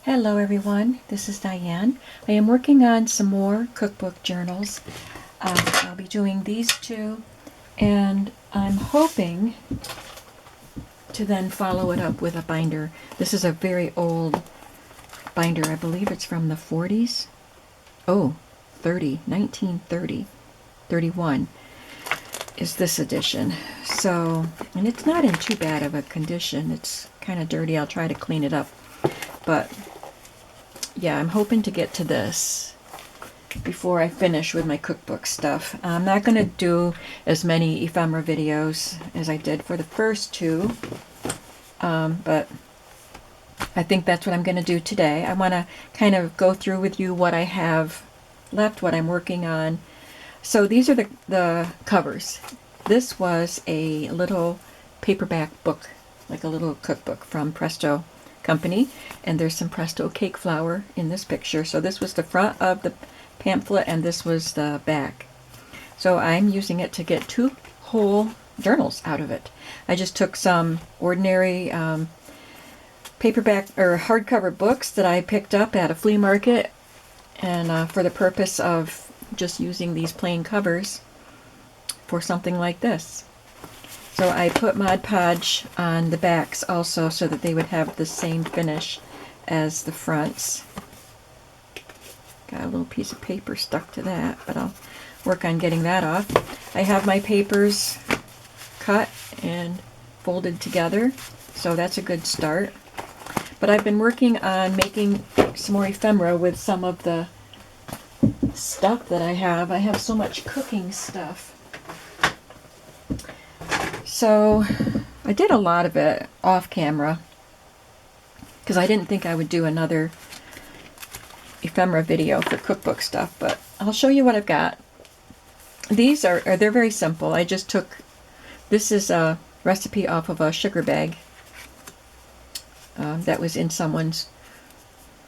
Hello everyone, this is Diane. I am working on some more cookbook journals. I'll be doing these two, and I'm hoping to then follow it up with a binder. This is a very old binder. I believe it's from the 40s. Oh, 1930, 31 is this edition. So, and it's not in too bad of a condition. It's kind of dirty. I'll try to clean it up. But yeah, I'm hoping to get to this before I finish with my cookbook stuff. I'm not going to do as many ephemera videos as I did for the first two, but I think that's what I'm going to do today. I want to kind of go through with you what I have left, what I'm working on. So these are the covers. This was a little paperback book, like a little cookbook from Presto Company, and there's some Presto cake flour in this picture. So this was the front of the pamphlet and this was the back. So I'm using it to get two whole journals out of it. I just took some ordinary paperback or hardcover books that I picked up at a flea market, and for the purpose of just using these plain covers for something like this. So I put Mod Podge on the backs also so that they would have the same finish as the fronts. Got a little piece of paper stuck to that, but I'll work on getting that off. I have my papers cut and folded together, so that's a good start. But I've been working on making some more ephemera with some of the stuff that I have. I have so much cooking stuff. So I did a lot of it off camera because I didn't think I would do another ephemera video for cookbook stuff, but I'll show you what I've got. These they're very simple. I just took, this is a recipe off of a sugar bag that was in someone's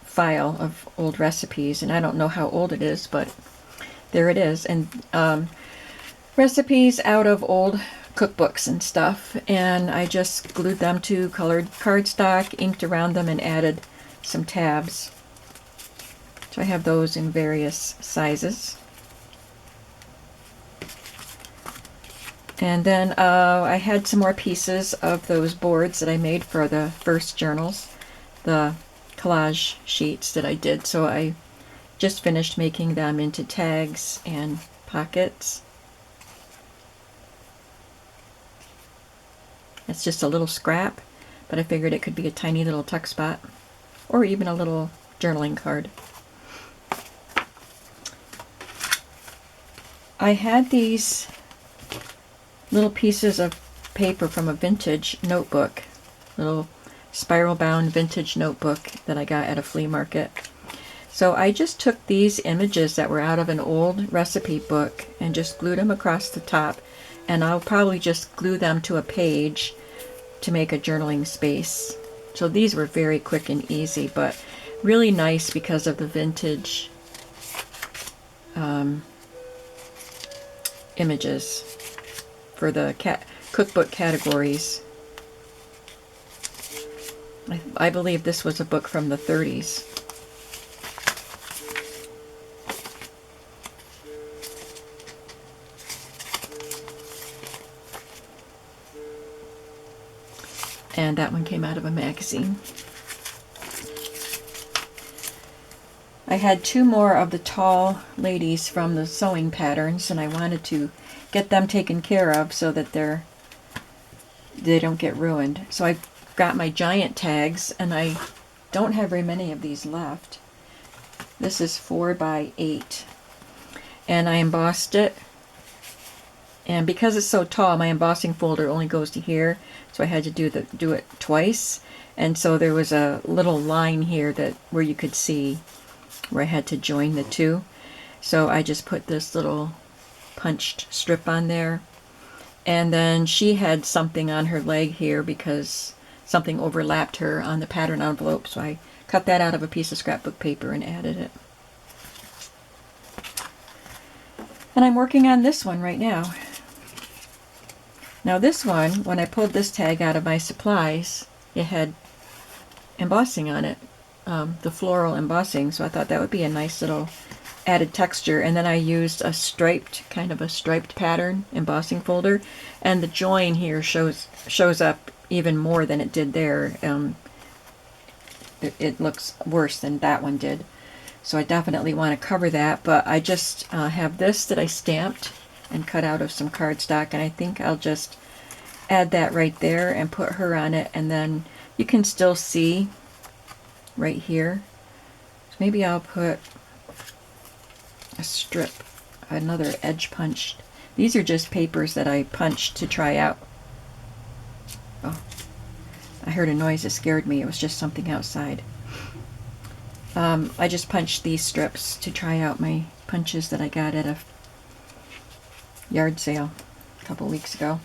file of old recipes, and I don't know how old it is, but there it is. And recipes out of old cookbooks and stuff, and I just glued them to colored cardstock, inked around them, and added some tabs. So I have those in various sizes. And then I had some more pieces of those boards that I made for the first journals, the collage sheets that I did. So I just finished making them into tags and pockets. It's just a little scrap, but I figured it could be a tiny little tuck spot or even a little journaling card. I had these little pieces of paper from a vintage notebook, little spiral bound vintage notebook that I got at a flea market. So I just took these images that were out of an old recipe book and just glued them across the top, and I'll probably just glue them to a page to make a journaling space. So these were very quick and easy, but really nice because of the vintage images for the cookbook categories. I believe this was a book from the 30s. And that one came out of a magazine. I had two more of the tall ladies from the sewing patterns, and I wanted to get them taken care of so that they don't get ruined. So I got my giant tags, and I don't have very many of these left. This is 4 by 8, and I embossed it. And because it's so tall, my embossing folder only goes to here, so I had to do it twice. And so there was a little line here where you could see where I had to join the two. So I just put this little punched strip on there. And then she had something on her leg here because something overlapped her on the pattern envelope, so I cut that out of a piece of scrapbook paper and added it. And I'm working on this one right now. Now this one, when I pulled this tag out of my supplies, it had embossing on it. the floral embossing, so I thought that would be a nice little added texture. And then I used a kind of a striped pattern embossing folder, and the join here shows up even more than it did there. It looks worse than that one did, so I definitely want to cover that. But I just have this that I stamped and cut out of some cardstock, and I think I'll just add that right there and put her on it, and then you can still see right here. So maybe I'll put a strip, another edge punched. These are just papers that I punched to try out. Oh, I heard a noise that scared me. It was just something outside. I just punched these strips to try out my punches that I got at a yard sale a couple weeks ago.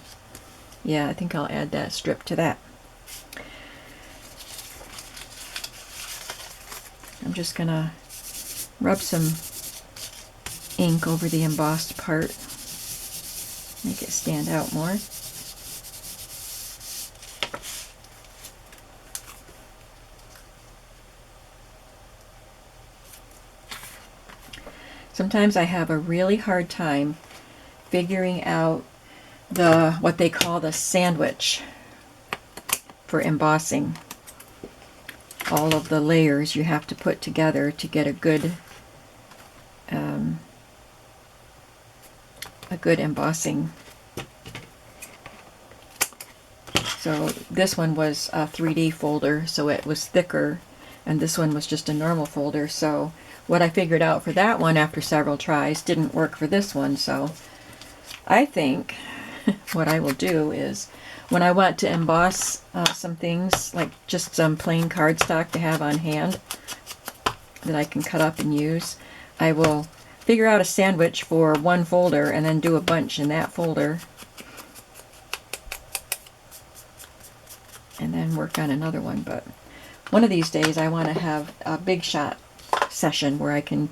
Yeah, I think I'll add that strip to that. I'm just gonna rub some ink over the embossed part, make it stand out more. Sometimes I have a really hard time figuring out what they call the sandwich for embossing. All of the layers you have to put together to get a good embossing. So this one was a 3D folder, so it was thicker, and this one was just a normal folder. So what I figured out for that one after several tries didn't work for this one. So I think what I will do is, when I want to emboss some things, like just some plain cardstock to have on hand that I can cut up and use, I will figure out a sandwich for one folder and then do a bunch in that folder, and then work on another one. But one of these days I want to have a big shot session where I can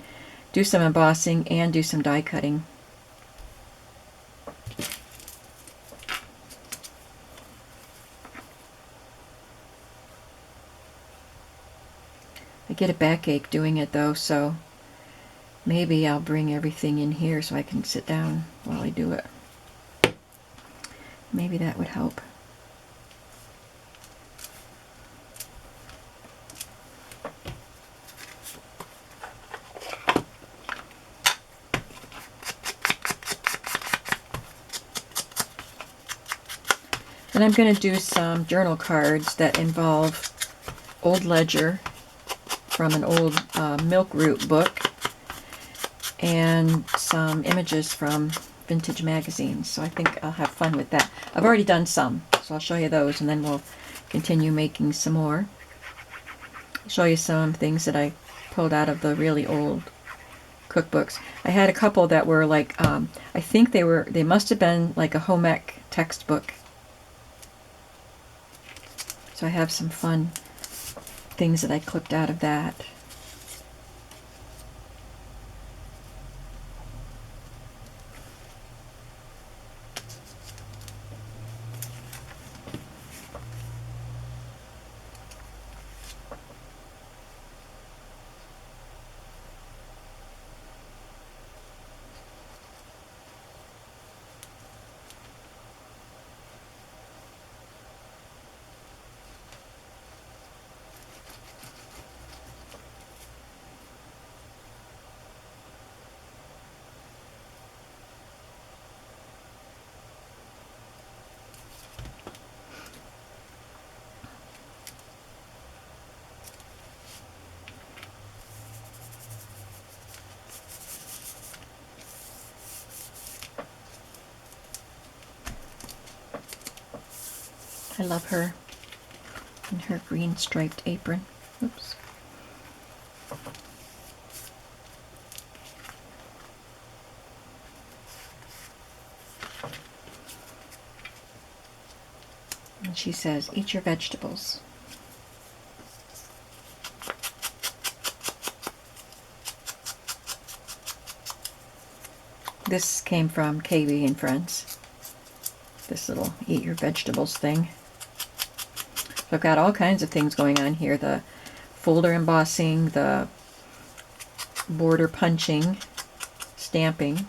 do some embossing and do some die cutting. I get a backache doing it though, so maybe I'll bring everything in here so I can sit down while I do it. Maybe that would help. And I'm going to do some journal cards that involve old ledger from an old milk root book and some images from vintage magazines. So I think I'll have fun with that. I've already done some, so I'll show you those, and then we'll continue making some more. I'll show you some things that I pulled out of the really old cookbooks. I had a couple that were like, I think they must have been like a home ec textbook. So I have some fun things that I clipped out of that. I love her in her green striped apron. Oops. And she says, "Eat your vegetables." This came from KB and Friends. This little eat your vegetables thing. So I've got all kinds of things going on here. The folder embossing, the border punching, stamping,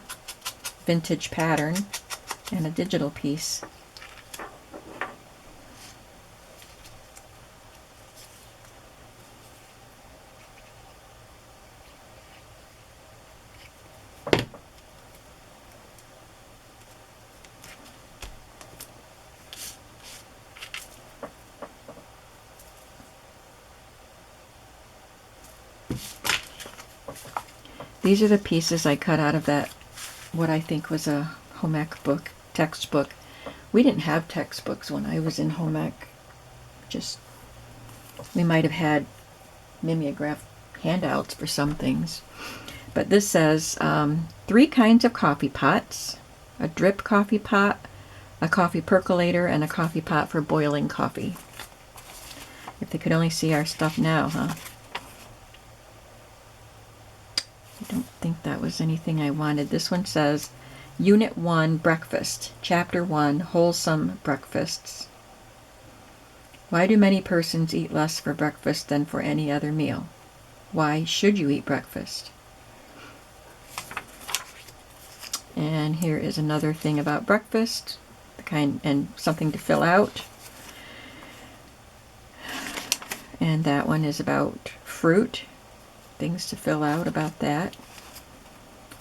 vintage pattern, and a digital piece. These are the pieces I cut out of that, what I think was a home ec book, textbook. We didn't have textbooks when I was in home ec. Just, we might have had mimeograph handouts for some things. But this says 3 kinds of coffee pots, a drip coffee pot, a coffee percolator, and a coffee pot for boiling coffee. If they could only see our stuff now, huh? I don't think that was anything I wanted. This one says Unit 1, Breakfast, Chapter 1, Wholesome Breakfasts. Why do many persons eat less for breakfast than for any other meal? Why should you eat breakfast? And here is another thing about breakfast, the kind, and something to fill out. And that one is about fruit, things to fill out about that.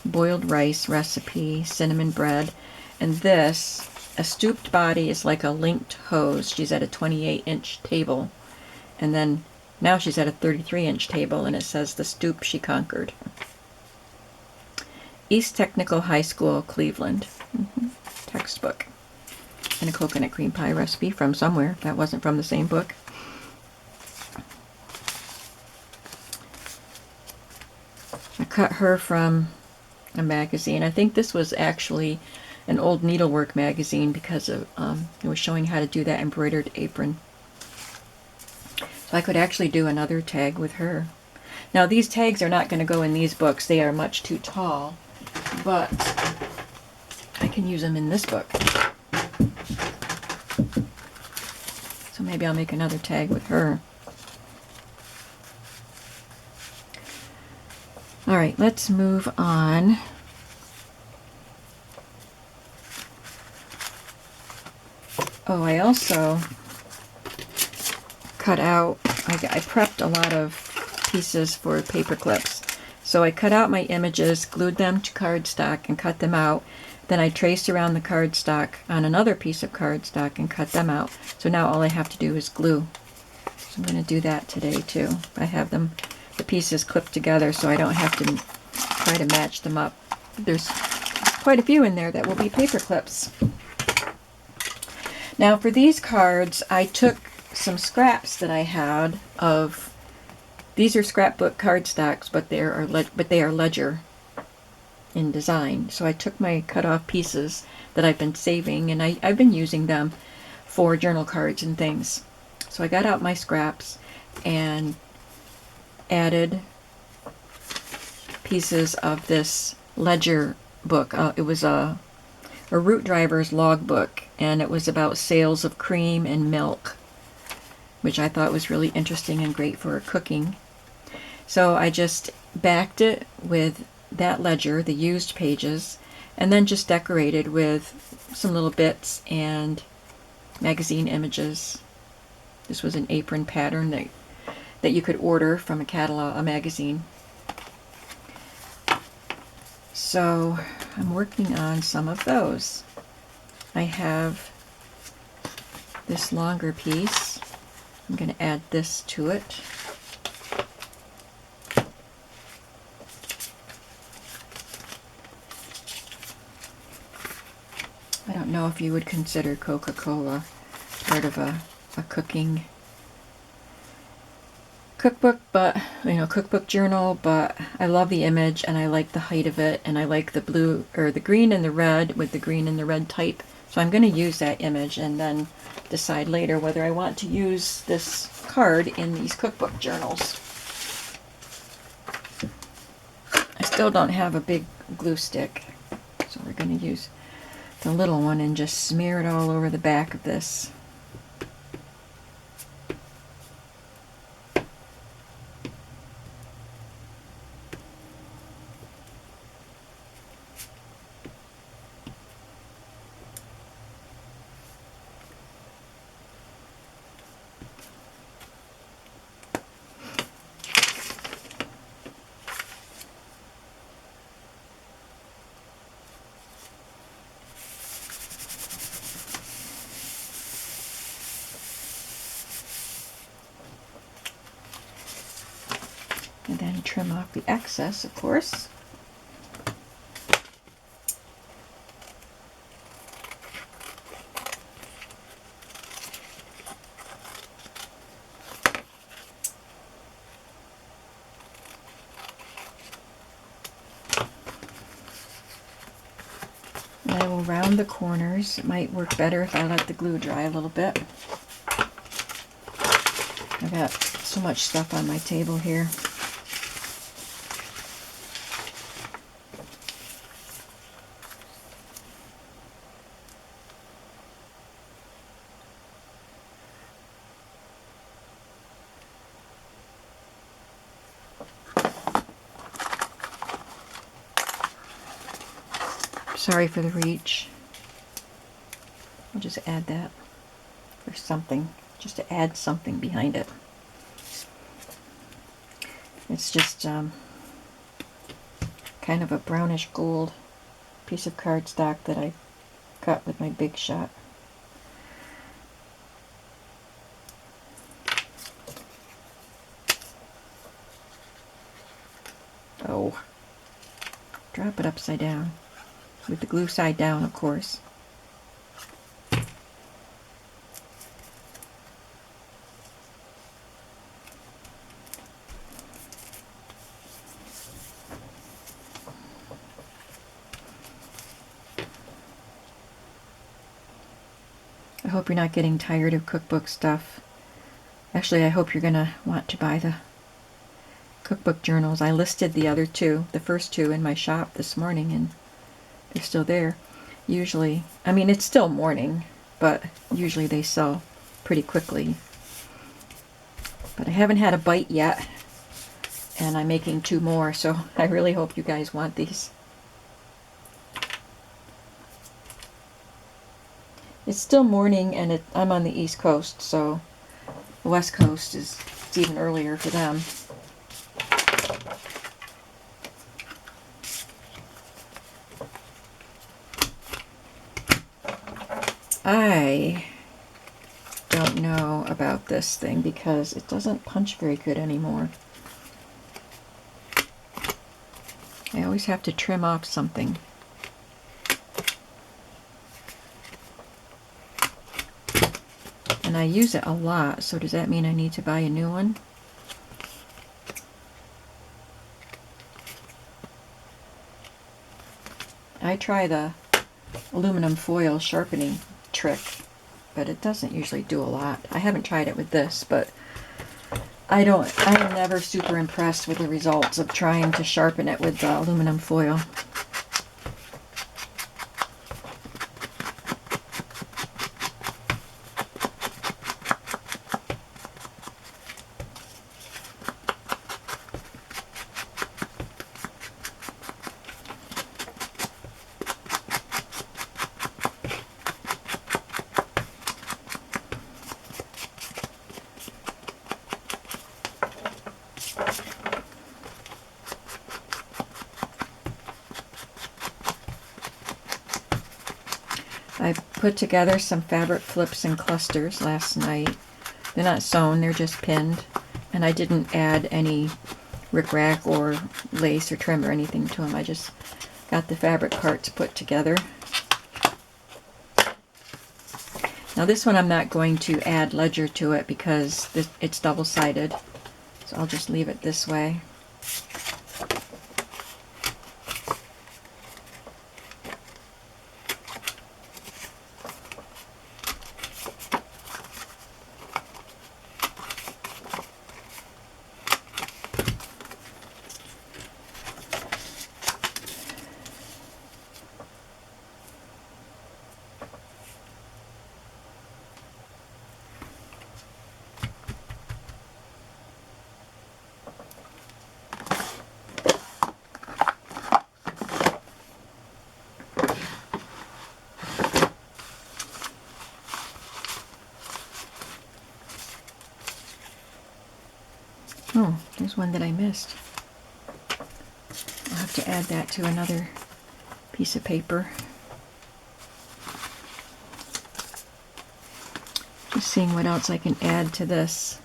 Boiled rice recipe, cinnamon bread, and this, a stooped body is like a linked hose. She's at a 28-inch table, and then now she's at a 33-inch table, and it says the stoop she conquered. East Technical High School, Cleveland. Textbook. And a coconut cream pie recipe from somewhere. That wasn't from the same book. I cut her from a magazine. I think this was actually an old needlework magazine because of it was showing how to do that embroidered apron. So I could actually do another tag with her. Now these tags are not going to go in these books. They are much too tall, but I can use them in this book. So maybe I'll make another tag with her. All right, let's move on. Oh, I also cut out, I prepped a lot of pieces for paper clips. So I cut out my images, glued them to cardstock and cut them out. Then I traced around the cardstock on another piece of cardstock and cut them out. So now all I have to do is glue. So I'm going to do that today too. I have them, the pieces clipped together so I don't have to try to match them up. There's quite a few in there that will be paper clips. Now for these cards, I took some scraps that I had of, these are scrapbook cardstocks, but they are ledger in design. So I took my cut off pieces that I've been saving, and I've been using them for journal cards and things. So I got out my scraps and added pieces of this ledger book. It was a root driver's logbook, and it was about sales of cream and milk, which I thought was really interesting and great for cooking. So I just backed it with that ledger, the used pages, and then just decorated with some little bits and magazine images. This was an apron pattern that you could order from a catalog, a magazine. So I'm working on some of those. I have this longer piece. I'm going to add this to it. I don't know if you would consider Coca-Cola part of a cooking cookbook, but cookbook journal, but I love the image and I like the height of it, and I like the blue or the green and the red with the green and the red type. So I'm going to use that image and then decide later whether I want to use this card in these cookbook journals. I still don't have a big glue stick, so we're going to use the little one and just smear it all over the back of this. And then trim off the excess, of course. And I will round the corners. It might work better if I let the glue dry a little bit. I got so much stuff on my table here. Sorry for the reach. I'll just add that for something, just to add something behind it. It's just kind of a brownish gold piece of cardstock that I cut with my Big Shot. Oh, drop it upside down. With the glue side down, of course. I hope you're not getting tired of cookbook stuff. Actually, I hope you're gonna want to buy the cookbook journals. I listed the other two, the first two, in my shop this morning, and they're still there. Usually, I mean, it's still morning, but usually they sell pretty quickly. But I haven't had a bite yet, and I'm making 2 more, so I really hope you guys want these. It's still morning, and I'm on the East Coast, so the West Coast it's even earlier for them. I don't know about this thing because it doesn't punch very good anymore. I always have to trim off something. And I use it a lot, so does that mean I need to buy a new one? I try the aluminum foil sharpening trick, but it doesn't usually do a lot. I haven't tried it with this, but I am never super impressed with the results of trying to sharpen it with the aluminum foil. I put together some fabric flips and clusters last night. They're not sewn, they're just pinned. And I didn't add any rickrack or lace or trim or anything to them. I just got the fabric parts put together. Now this one I'm not going to add ledger to it because it's double-sided. So I'll just leave it this way. Oh, there's one that I missed. I'll have to add that to another piece of paper. Just seeing what else I can add to this.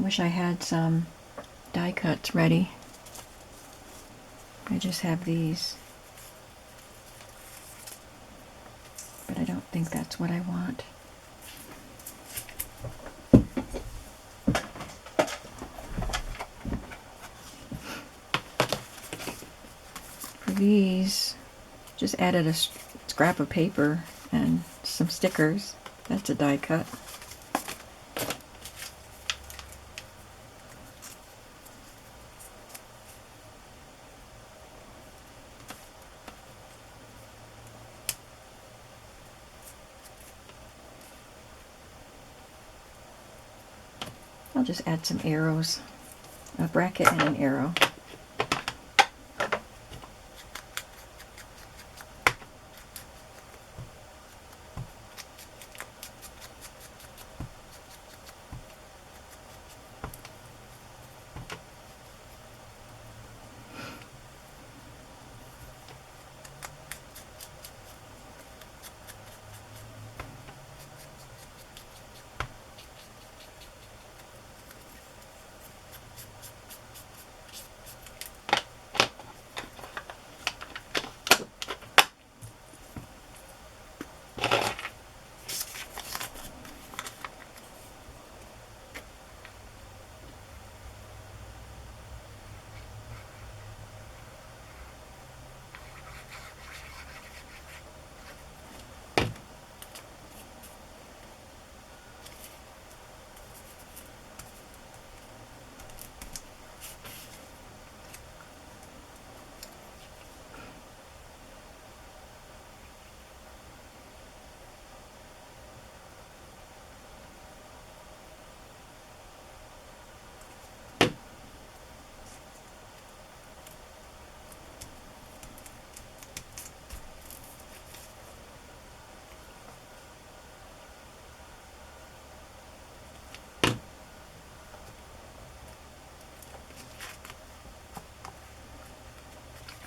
Wish I had some die cuts ready. I just have these. But I don't think that's what I want. For these, just added a scrap of paper and some stickers. That's a die cut. I'll just add some arrows, a bracket and an arrow.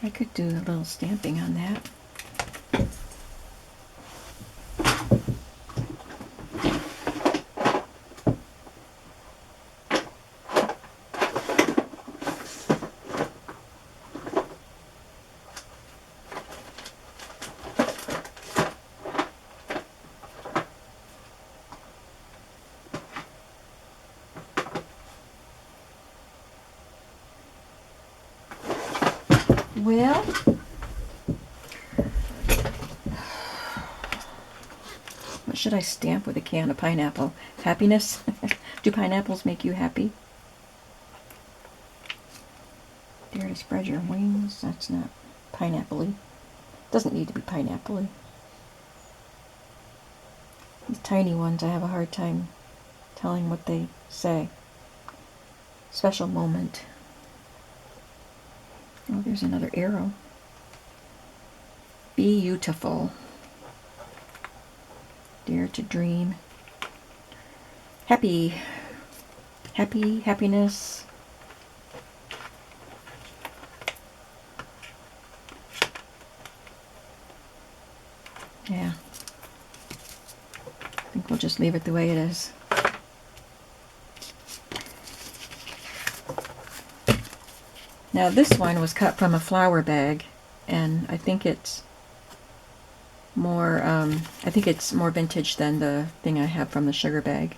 I could do a little stamping on that. Well, what should I stamp with a can of pineapple? Happiness? Do pineapples make you happy? Dare to spread your wings? That's not pineapple-y. Doesn't need to be pineapple-y. These tiny ones, I have a hard time telling what they say. Special moment. Oh, there's another arrow. Beautiful. Dare to dream. Happy. Happy, happiness. Yeah. I think we'll just leave it the way it is. Now this one was cut from a flower bag, and I think it's more vintage than the thing I have from the sugar bag.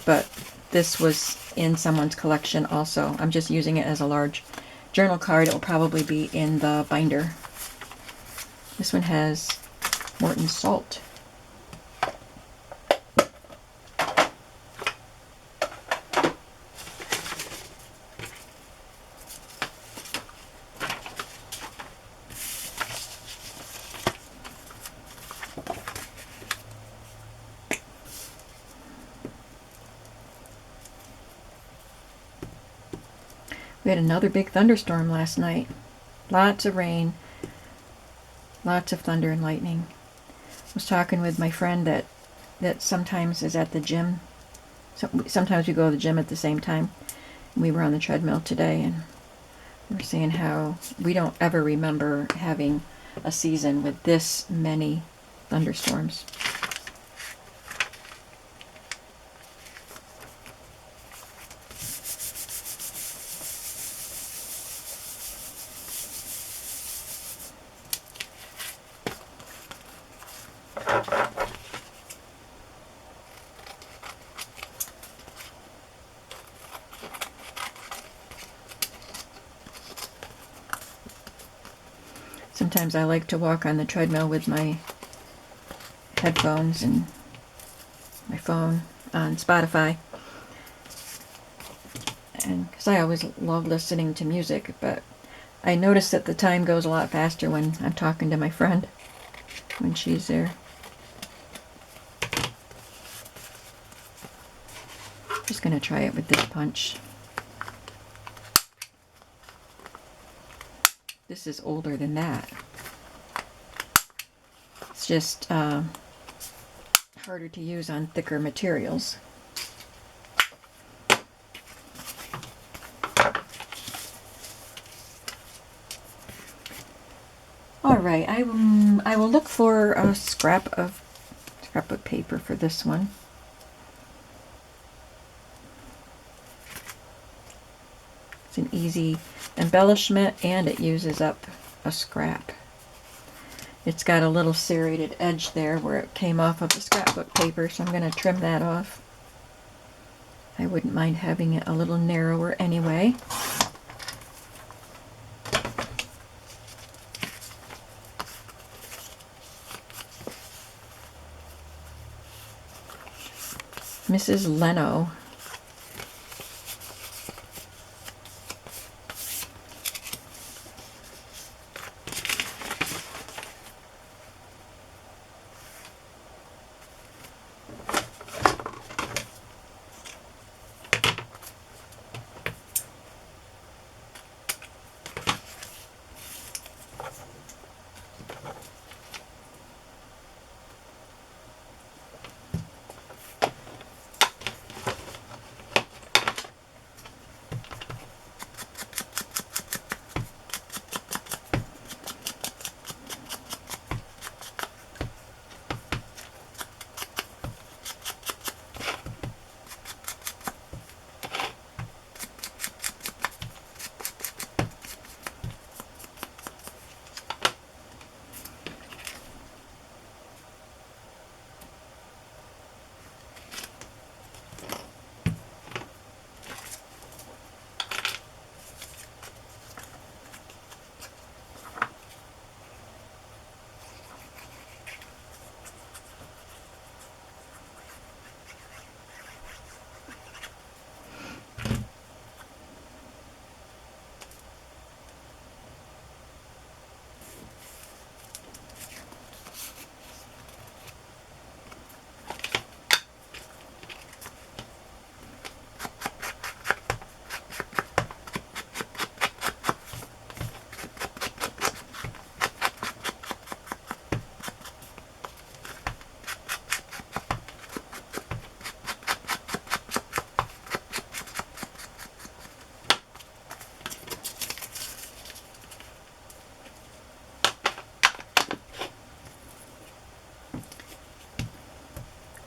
But this was in someone's collection also. I'm just using it as a large journal card. It will probably be in the binder. This one has Morton salt. We had another big thunderstorm last night. Lots of rain, lots of thunder and lightning. I was talking with my friend that sometimes is at the gym. Sometimes we go to the gym at the same time. We were on the treadmill today, and we were saying how we don't ever remember having a season with this many thunderstorms. Sometimes I like to walk on the treadmill with my headphones and my phone on Spotify. And because I always love listening to music, but I notice that the time goes a lot faster when I'm talking to my friend, when she's there. Just going to try it with this punch. This is older than that. It's just harder to use on thicker materials. All right, I will look for a scrapbook paper for this one. It's an easy embellishment and it uses up a scrap. It's got a little serrated edge there where it came off of the scrapbook paper, so I'm going to trim that off. I wouldn't mind having it a little narrower anyway. Mrs. Leno.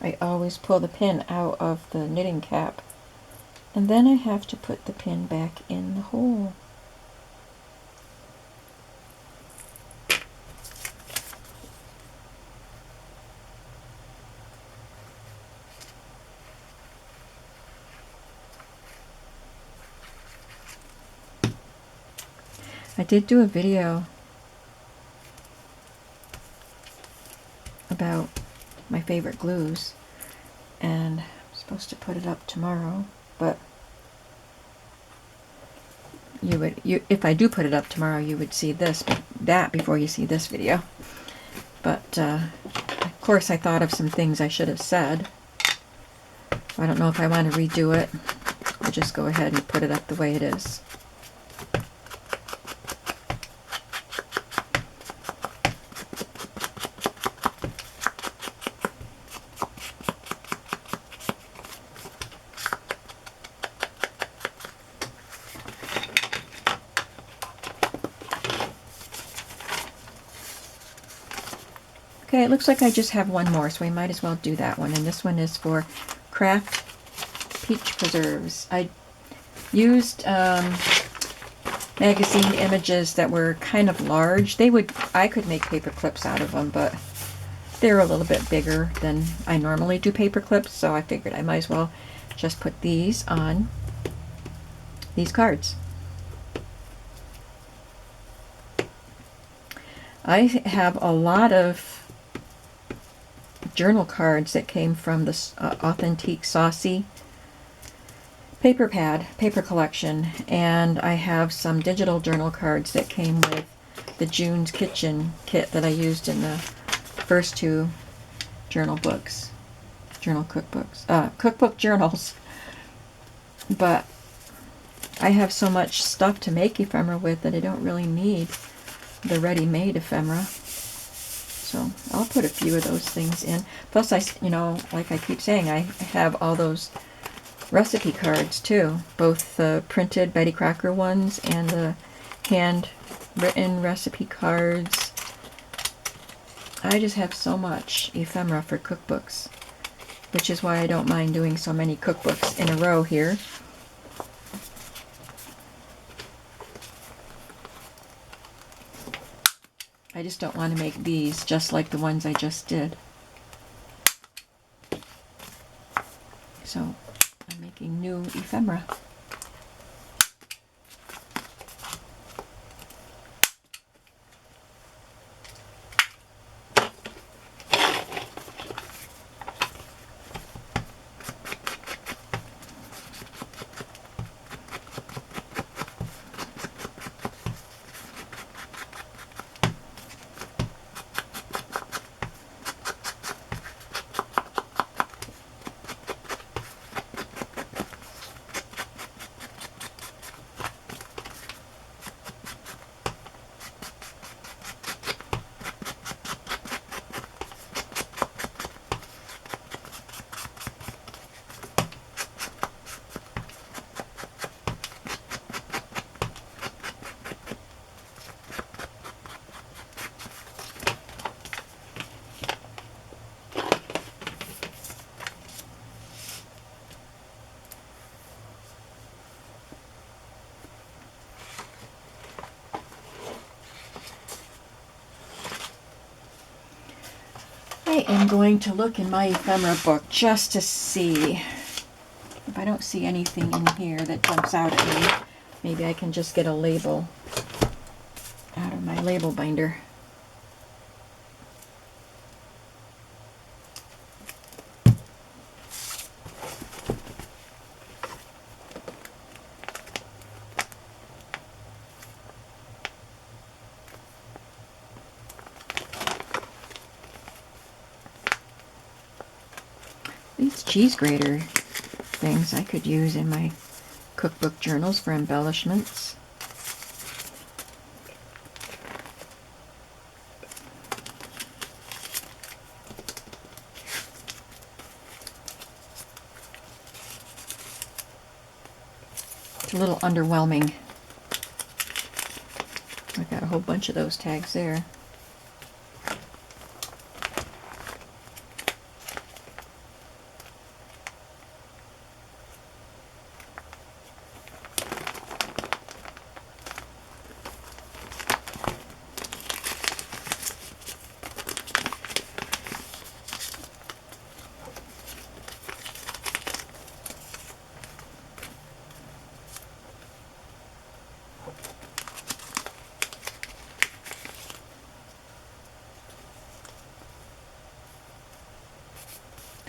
I always pull the pin out of the knitting cap, and then I have to put the pin back in the hole. I did do a video about my favorite glues, and I'm supposed to put it up tomorrow, but if I do put it up tomorrow, you would see that before you see this video. But of course I thought of some things I should have said. I don't know if I want to redo it or just go ahead and put it up the way it is. Okay, it looks like I just have one more, so we might as well do that one. And this one is for Craft Peach Preserves. I used magazine images that were kind of large. I could make paper clips out of them, but they're a little bit bigger than I normally do paper clips, so I figured I might as well just put these on these cards. I have a lot of journal cards that came from the Authentique Saucy paper collection, and I have some digital journal cards that came with the June's Kitchen kit that I used in the first two cookbook journals. But I have so much stuff to make ephemera with that I don't really need the ready-made ephemera. So I'll put a few of those things in. Plus, like I keep saying, I have all those recipe cards too, both the printed Betty Crocker ones and the handwritten recipe cards. I just have so much ephemera for cookbooks, which is why I don't mind doing so many cookbooks in a row here. I just don't want to make these just like the ones I just did. So I'm making new ephemera. I am going to look in my ephemera book just to see if I don't see anything in here that jumps out at me. Maybe I can just get a label out of my label binder. These cheese grater things I could use in my cookbook journals for embellishments. It's a little underwhelming. I've got a whole bunch of those tags there.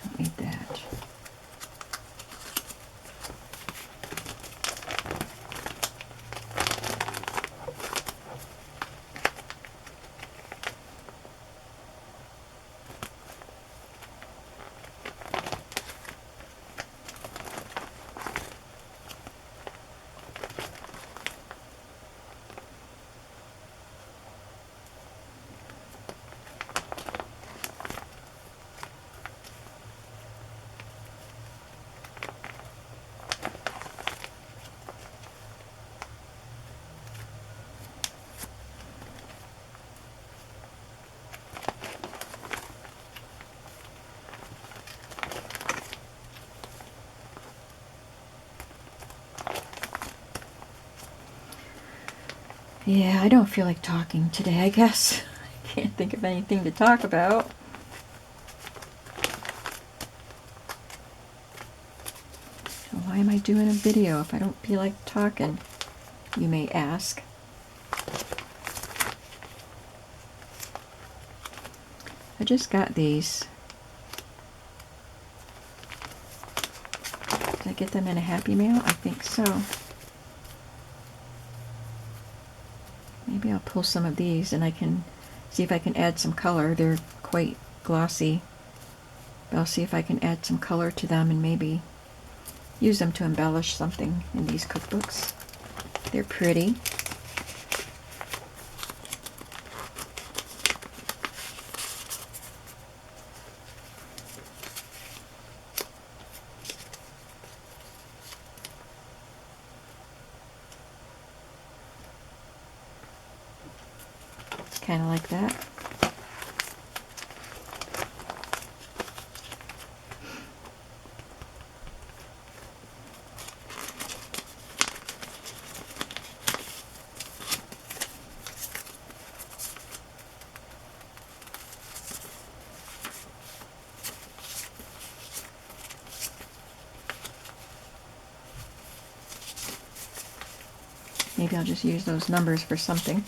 Don't need that. Yeah, I don't feel like talking today, I guess. I can't think of anything to talk about. So why am I doing a video if I don't feel like talking, you may ask. I just got these. Did I get them in a Happy Mail? I think so. Maybe I'll pull some of these and I can see if I can add some color. They're quite glossy. But I'll see if I can add some color to them and maybe use them to embellish something in these cookbooks. They're pretty. Kind of like that. Maybe I'll just use those numbers for something.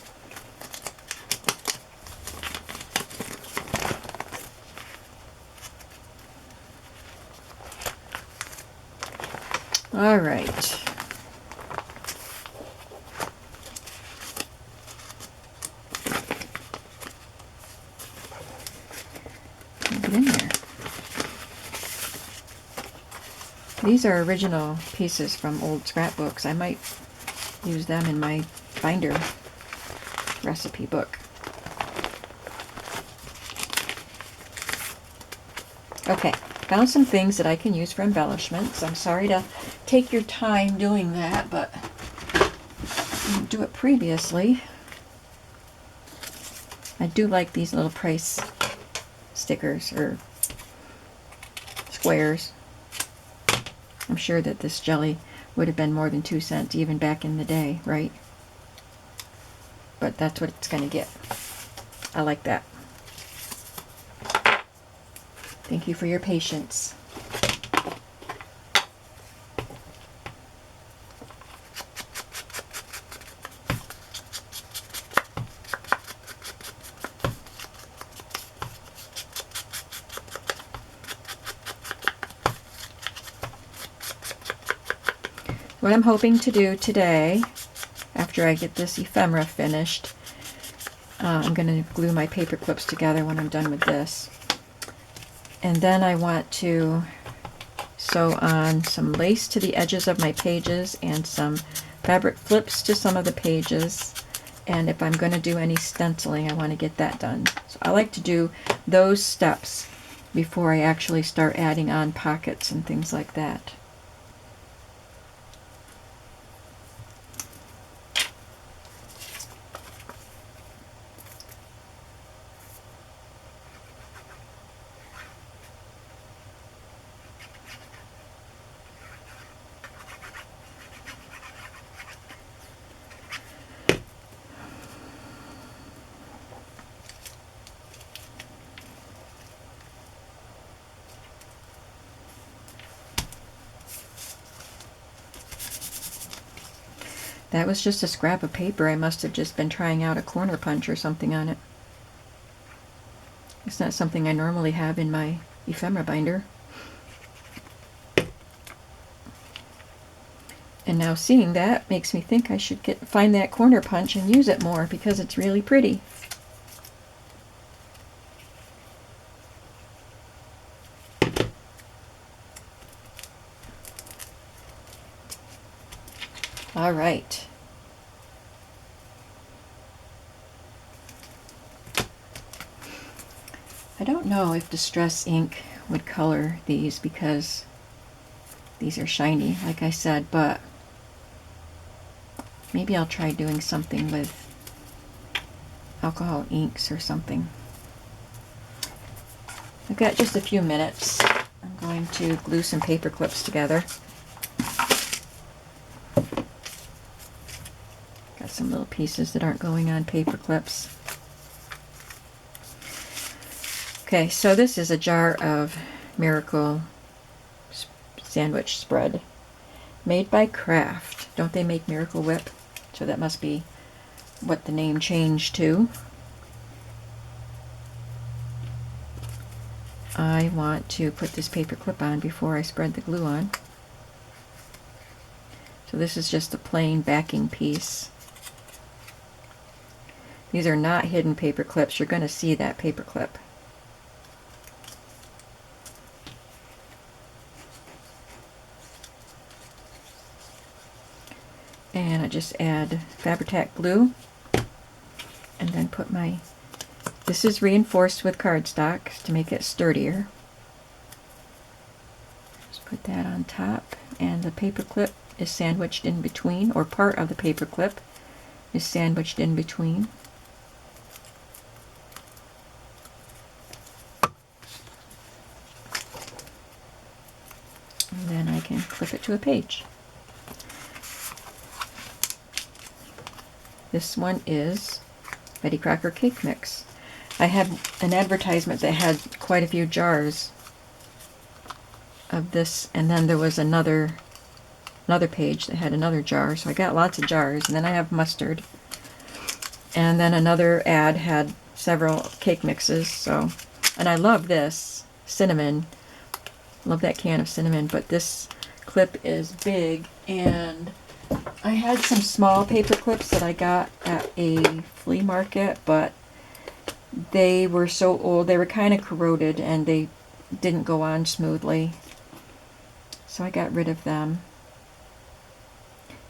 All right. Get in there. These are original pieces from old scrapbooks. I might use them in my binder recipe book. Okay, found some things that I can use for embellishments. I'm sorry to take your time doing that, but I didn't do it previously. I do like these little price stickers or squares. I'm sure that this jelly would have been more than 2 cents even back in the day, right? But that's what it's going to get. I like that. Thank you for your patience. What I'm hoping to do today, after I get this ephemera finished, I'm going to glue my paper clips together when I'm done with this. And then I want to sew on some lace to the edges of my pages and some fabric flips to some of the pages. And if I'm going to do any stenciling, I want to get that done. So I like to do those steps before I actually start adding on pockets and things like that. That was just a scrap of paper. I must have just been trying out a corner punch or something on it. It's not something I normally have in my ephemera binder. And now seeing that makes me think I should find that corner punch and use it more because it's really pretty. All right. I don't know if Distress ink would color these because these are shiny, like I said, but maybe I'll try doing something with alcohol inks or something. I've got just a few minutes. I'm going to glue some paper clips together. Got some little pieces that aren't going on paper clips. Okay, so this is a jar of Miracle sandwich spread made by Kraft. Don't they make Miracle Whip? So that must be what the name changed to. I want to put this paper clip on before I spread the glue on. So this is just a plain backing piece. These are not hidden paper clips. You're going to see that paper clip. And I just add Fabri-Tac glue and then put my, this is reinforced with cardstock to make it sturdier. Just put that on top, and the paper clip is sandwiched in between, or part of the paper clip is sandwiched in between. And then I can clip it to a page. This one is Betty Crocker cake mix. I had an advertisement that had quite a few jars of this, and then there was another page that had another jar, so I got lots of jars. And then I have mustard, and then another ad had several cake mixes. So, and I love this cinnamon, love that can of cinnamon, but this clip is big, and I had some small paper clips that I got at a flea market, but they were so old, they were kind of corroded, and they didn't go on smoothly. So I got rid of them.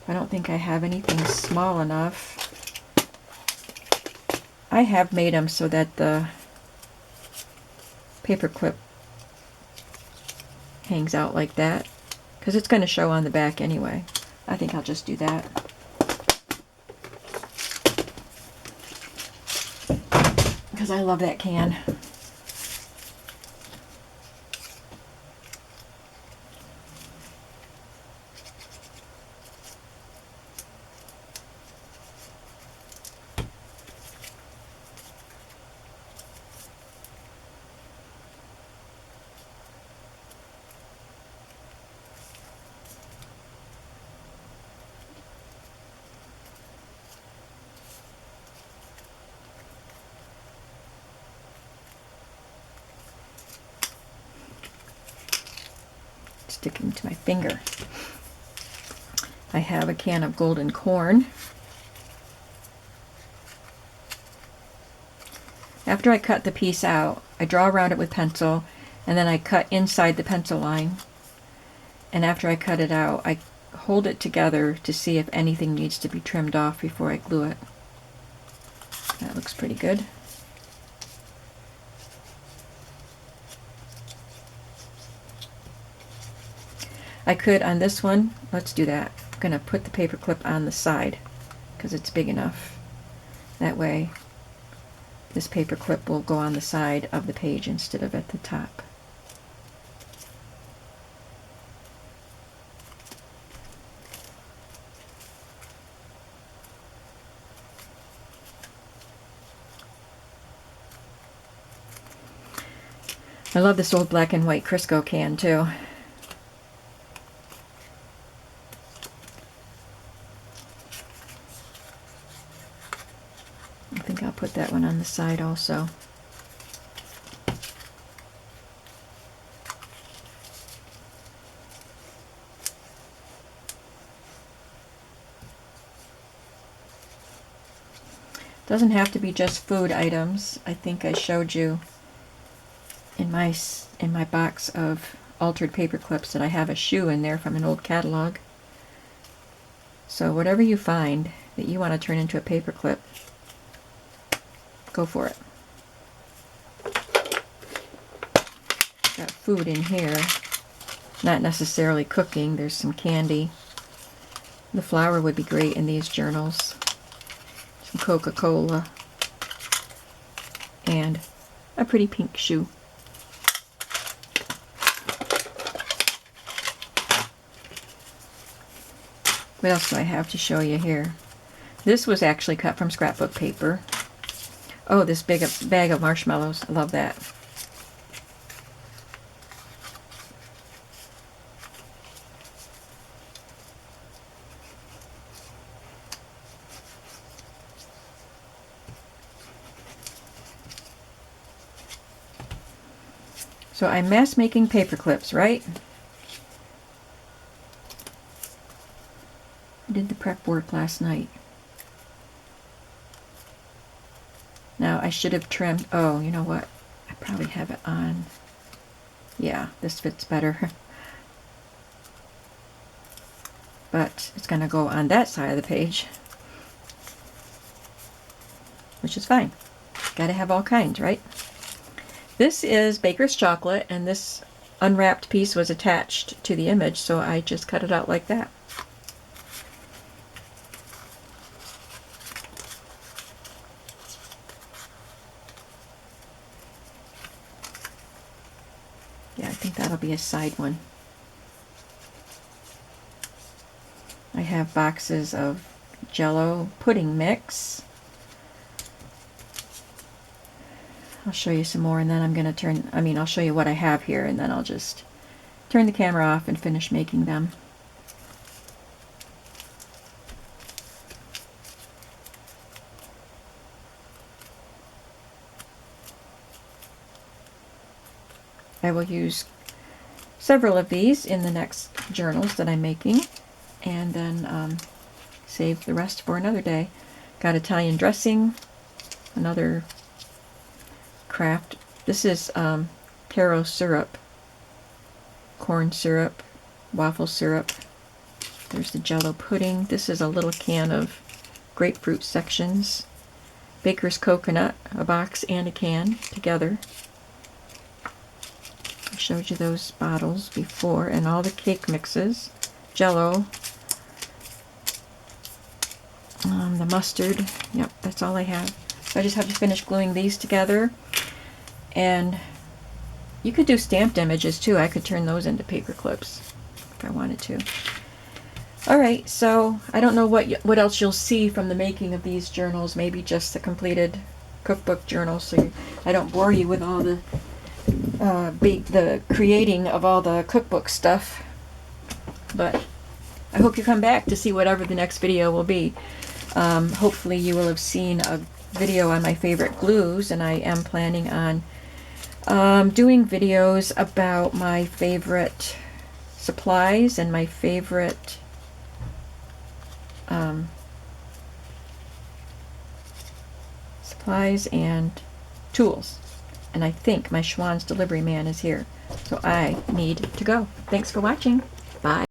I don't think I have anything small enough. I have made them so that the paper clip hangs out like that, because it's going to show on the back anyway. I think I'll just do that. Because I love that can. Sticking to my finger. I have a can of golden corn. After I cut the piece out, I draw around it with pencil, and then I cut inside the pencil line. And after I cut it out, I hold it together to see if anything needs to be trimmed off before I glue it. That looks pretty good. I could, on this one, let's do that. I'm going to put the paper clip on the side because it's big enough. That way this paper clip will go on the side of the page instead of at the top. I love this old black and white Crisco can too. I think I'll put that one on the side also. Doesn't have to be just food items. I think I showed you in my box of altered paper clips that I have a shoe in there from an old catalog. So whatever you find that you want to turn into a paper clip, go for it. Got food in here, not necessarily cooking. There's some candy. The flour would be great in these journals. Some Coca-Cola. And a pretty pink shoe. What else do I have to show you here? This was actually cut from scrapbook paper. Oh, this big bag of marshmallows. I love that. So I'm mass making paper clips, right? I did the prep work last night. Now I should have trimmed, oh, you know what? I probably have it on. Yeah, this fits better. But it's going to go on that side of the page, which is fine. Got to have all kinds, right? This is Baker's chocolate, and this unwrapped piece was attached to the image, so I just cut it out like that. Yeah, I think that'll be a side one. I have boxes of Jell-O pudding mix. I'll show you some more, and then I'm going to I'll show you what I have here, and then I'll just turn the camera off and finish making them. I will use several of these in the next journals that I'm making, and then save the rest for another day. Got Italian dressing, another craft. This is taro syrup, corn syrup, waffle syrup. There's the Jell-O pudding. This is a little can of grapefruit sections. Baker's coconut, a box and a can together. I showed you those bottles before, and all the cake mixes. Jell-O, the mustard. Yep, that's all I have. So I just have to finish gluing these together. And you could do stamped images too. I could turn those into paper clips if I wanted to. Alright, so I don't know what else you'll see from the making of these journals. Maybe just the completed cookbook journal, so I don't bore you with all the creating of all the cookbook stuff. But I hope you come back to see whatever the next video will be. Hopefully you will have seen a video on my favorite glues, and I am planning on doing videos about my favorite supplies and my favorite supplies and tools. And I think my Schwann's delivery man is here, so I need to go. Thanks for watching. Bye.